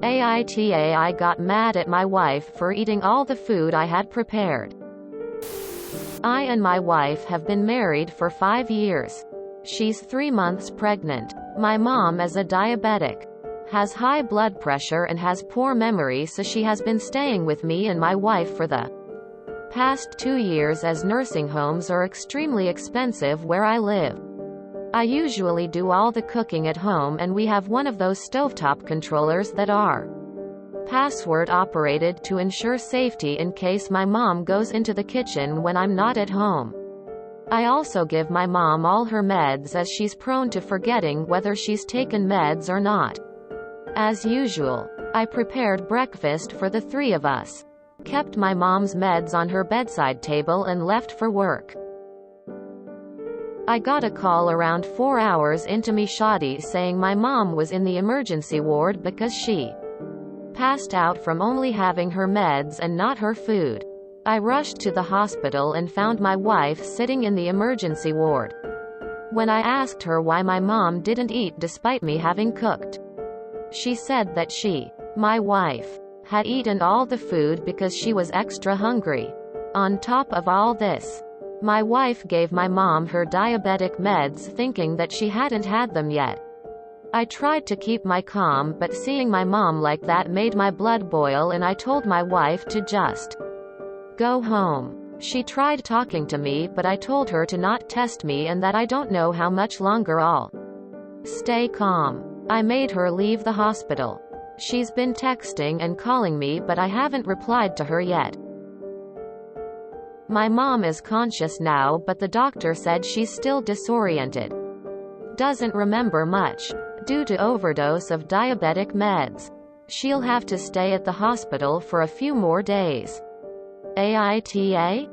AITA I got mad at my wife for eating all the food I had prepared. I and my wife have been married for 5 years. She's 3 months pregnant. My mom is a diabetic, has high blood pressure and has poor memory, so she has been staying with me and my wife for the past 2 years, as nursing homes are extremely expensive where I live. I usually do all the cooking at home, and we have one of those stovetop controllers that are password operated to ensure safety in case my mom goes into the kitchen when I'm not at home. I also give my mom all her meds, as she's prone to forgetting whether she's taken meds or not. As usual, I prepared breakfast for the 3 of us, kept my mom's meds on her bedside table and left for work. I got a call around 4 hours into me shoddy saying my mom was in the emergency ward because she passed out from only having her meds and not her food. I rushed to the hospital and found my wife sitting in the emergency ward. When I asked her why my mom didn't eat despite me having cooked, she said that she, my wife, had eaten all the food because she was extra hungry. On top of all this, my wife gave my mom her diabetic meds thinking that she hadn't had them yet. I tried to keep my calm, but seeing my mom like that made my blood boil, and I told my wife to just go home. She tried talking to me, but I told her to not test me and that I don't know how much longer I'll stay calm. I made her leave the hospital. She's been texting and calling me, but I haven't replied to her yet. My mom is conscious now, but the doctor said she's still disoriented. Doesn't remember much, due to overdose of diabetic meds. She'll have to stay at the hospital for a few more days. AITA?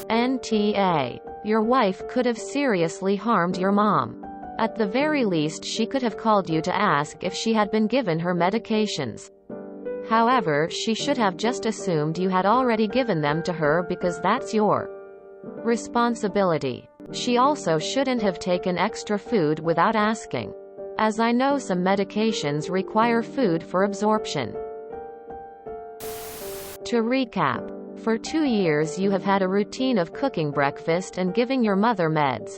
NTA. Your wife could have seriously harmed your mom. At the very least, she could have called you to ask if she had been given her medications. However, she should have just assumed you had already given them to her, because that's your responsibility. She also shouldn't have taken extra food without asking, as I know some medications require food for absorption. To recap, for 2 years you have had a routine of cooking breakfast and giving your mother meds.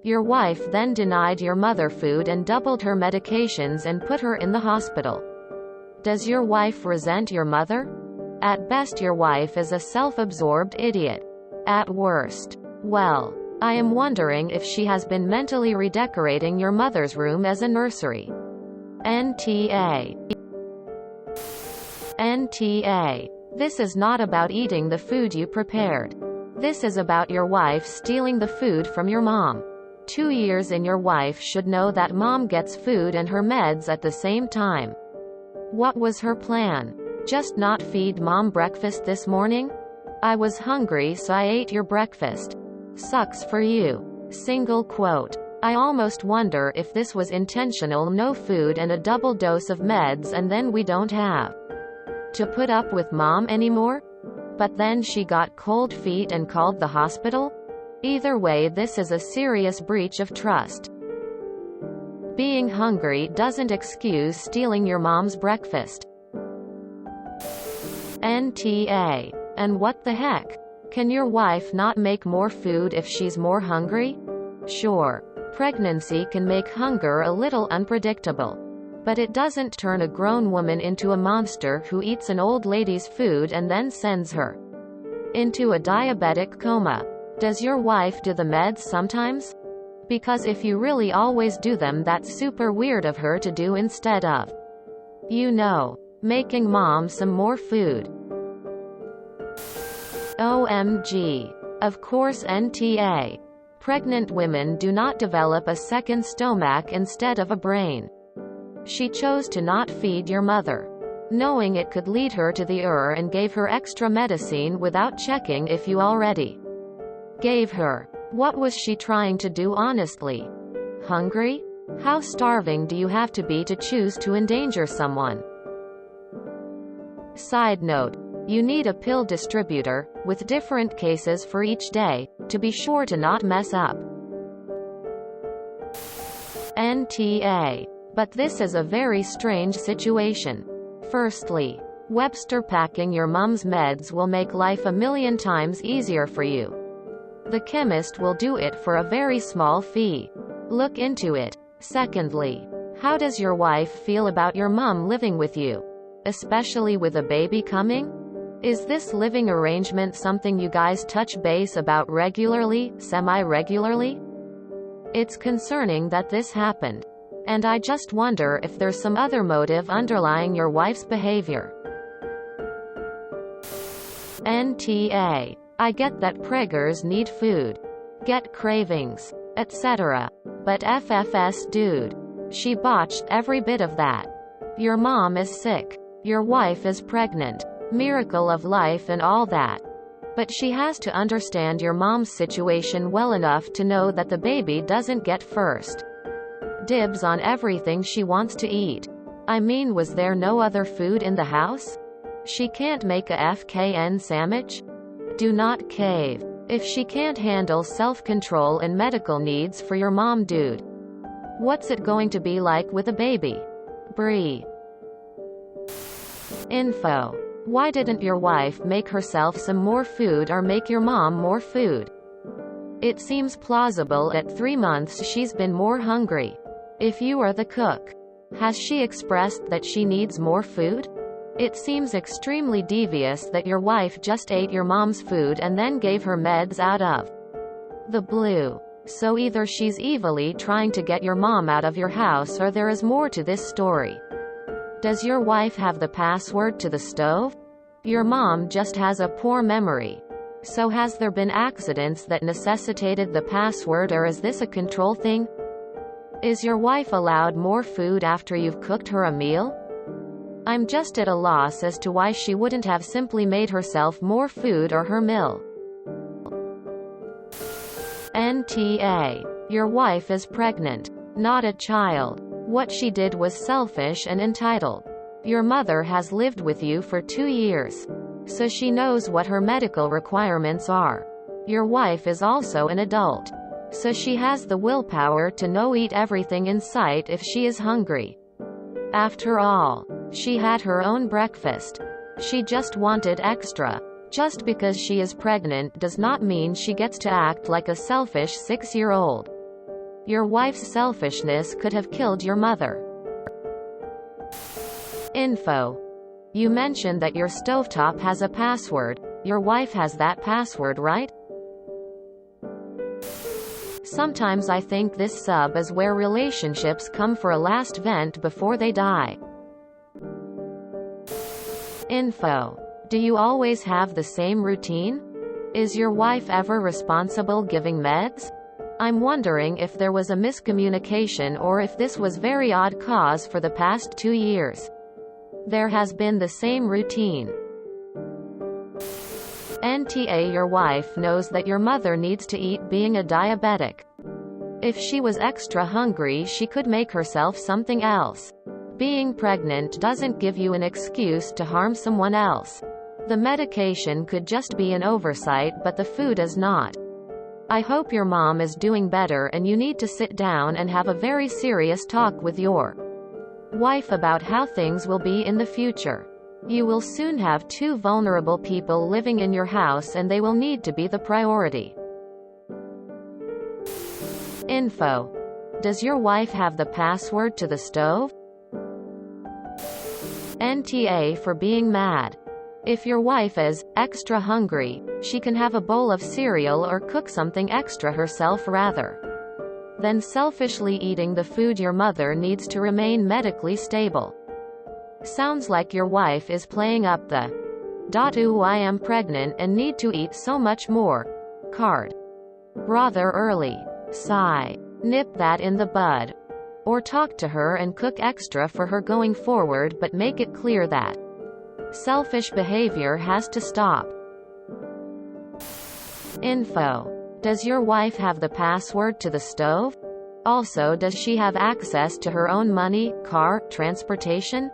Your wife then denied your mother food and doubled her medications and put her in the hospital. Does your wife resent your mother? At best, your wife is a self-absorbed idiot. At worst, well, I am wondering if she has been mentally redecorating your mother's room as a nursery. NTA. NTA. This is not about eating the food you prepared. This is about your wife stealing the food from your mom. 2 years in, your wife should know that mom gets food and her meds at the same time. What was her plan? Just not feed mom breakfast this morning? I was hungry, so I ate your breakfast. Sucks for you. Single quote. I almost wonder if this was intentional. No food and a double dose of meds, and then we don't have to put up with mom anymore? But then she got cold feet and called the hospital? Either way, this is a serious breach of trust. Being hungry doesn't excuse stealing your mom's breakfast. NTA. And what the heck? Can your wife not make more food if she's more hungry? Sure, pregnancy can make hunger a little unpredictable. But it doesn't turn a grown woman into a monster who eats an old lady's food and then sends her into a diabetic coma. Does your wife do the meds sometimes? Because if you really always do them, that's super weird of her to do instead of, making mom some more food. OMG. Of course, NTA. Pregnant women do not develop a second stomach instead of a brain. She chose to not feed your mother, knowing it could lead her to the ER, and gave her extra medicine without checking if you already gave her. What was she trying to do, honestly? Hungry? How starving do you have to be to choose to endanger someone? Side note. You need a pill distributor, with different cases for each day, to be sure to not mess up. NTA. But this is a very strange situation. Firstly, Webster packing your mom's meds will make life a million times easier for you. The chemist will do it for a very small fee. Look into it. Secondly, how does your wife feel about your mom living with you? Especially with a baby coming? Is this living arrangement something you guys touch base about regularly, semi-regularly? It's concerning that this happened. And I just wonder if there's some other motive underlying your wife's behavior. NTA. I get that preggers need food, get cravings, etc. But FFS dude. She botched every bit of that. Your mom is sick. Your wife is pregnant. Miracle of life and all that. But she has to understand your mom's situation well enough to know that the baby doesn't get first dibs on everything she wants to eat. I mean, was there no other food in the house? She can't make a FKN sandwich? Do not cave. If she can't handle self-control and medical needs for your mom, dude, what's it going to be like with a baby? Bree. Info. Why didn't your wife make herself some more food or make your mom more food? It seems plausible at 3 months she's been more hungry. If you are the cook, has she expressed that she needs more food? It seems extremely devious that your wife just ate your mom's food and then gave her meds out of the blue. So either she's evilly trying to get your mom out of your house or there is more to this story. Does your wife have the password to the stove? Your mom just has a poor memory. So has there been accidents that necessitated the password, or is this a control thing? Is your wife allowed more food after you've cooked her a meal? I'm just at a loss as to why she wouldn't have simply made herself more food or her meal. NTA. Your wife is pregnant, not a child. What she did was selfish and entitled. Your mother has lived with you for 2 years, so she knows what her medical requirements are. Your wife is also an adult, so she has the willpower to no eat everything in sight if she is hungry. After all, she had her own breakfast. She just wanted extra. Just because she is pregnant does not mean she gets to act like a selfish 6-year-old. Your wife's selfishness could have killed your mother. Info. You mentioned that your stovetop has a password. Your wife has that password, right? Sometimes I think this sub is where relationships come for a last vent before they die. Info. Do you always have the same routine? Is your wife ever responsible giving meds? I'm wondering if there was a miscommunication or if this was very odd cause for the past 2 years. There has been the same routine. NTA. Your wife knows that your mother needs to eat, being a diabetic. If she was extra hungry, she could make herself something else. Being pregnant doesn't give you an excuse to harm someone else. The medication could just be an oversight, but the food is not. I hope your mom is doing better and you need to sit down and have a very serious talk with your wife about how things will be in the future. You will soon have 2 vulnerable people living in your house and they will need to be the priority. Info. Does your wife have the password to the stove? NTA. For being mad. If your wife is extra hungry, she can have a bowl of cereal or cook something extra herself rather than selfishly eating the food your mother needs to remain medically stable. Sounds like your wife is playing up the "ooh, I am pregnant and need to eat so much more" card rather early. Sigh. Nip that in the bud. Or talk to her and cook extra for her going forward, but make it clear that selfish behavior has to stop. Info. Does your wife have the password to the stove? Also, does she have access to her own money, car, transportation?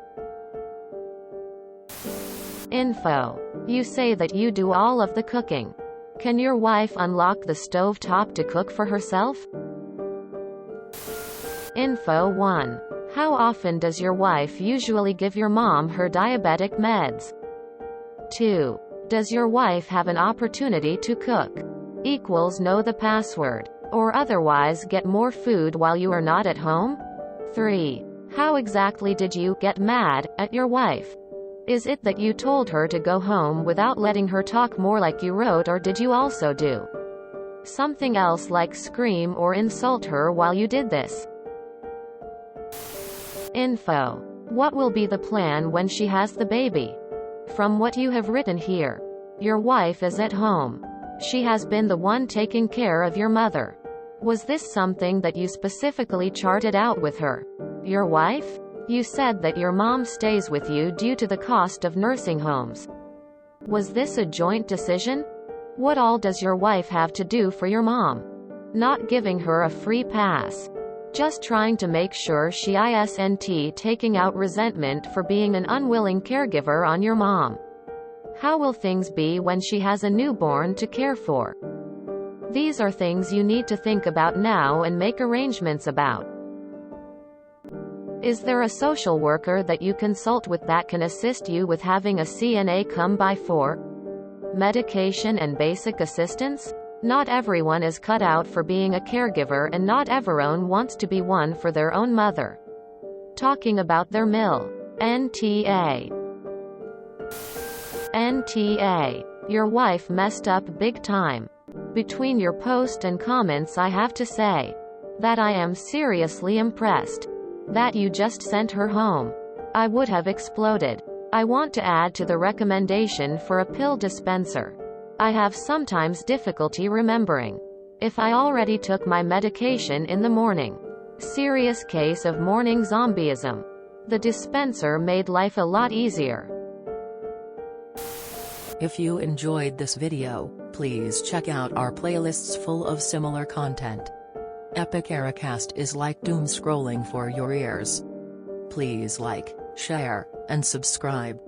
Info. You say that you do all of the cooking. Can your wife unlock the stovetop to cook for herself? Info 1. How often does your wife usually give your mom her diabetic meds? 2. Does your wife have an opportunity to cook? Know the password. Or otherwise get more food while you are not at home? 3. How exactly did you get mad at your wife? Is it that you told her to go home without letting her talk more like you wrote, or did you also do something else like scream or insult her while you did this? Info. What will be the plan when she has the baby? From what you have written here, your wife is at home. She has been the one taking care of your mother. Was this something that you specifically charted out with her? Your wife? You said that your mom stays with you due to the cost of nursing homes. Was this a joint decision? What all does your wife have to do for your mom? Not giving her a free pass. Just trying to make sure she isn't taking out resentment for being an unwilling caregiver on your mom. How will things be when she has a newborn to care for? These are things you need to think about now and make arrangements about. Is there a social worker that you consult with that can assist you with having a CNA come by for medication and basic assistance? Not everyone is cut out for being a caregiver, and not everyone wants to be one for their own mother. Talking about their mill. NTA. Your wife messed up big time. Between your post and comments, I have to say that I am seriously impressed that you just sent her home. I would have exploded. I want to add to the recommendation for a pill dispenser. I have sometimes difficulty remembering if I already took my medication in the morning. Serious case of morning zombieism. The dispenser made life a lot easier. If you enjoyed this video, please check out our playlists full of similar content. Epic Ericast is like doom scrolling for your ears. Please like, share, and subscribe.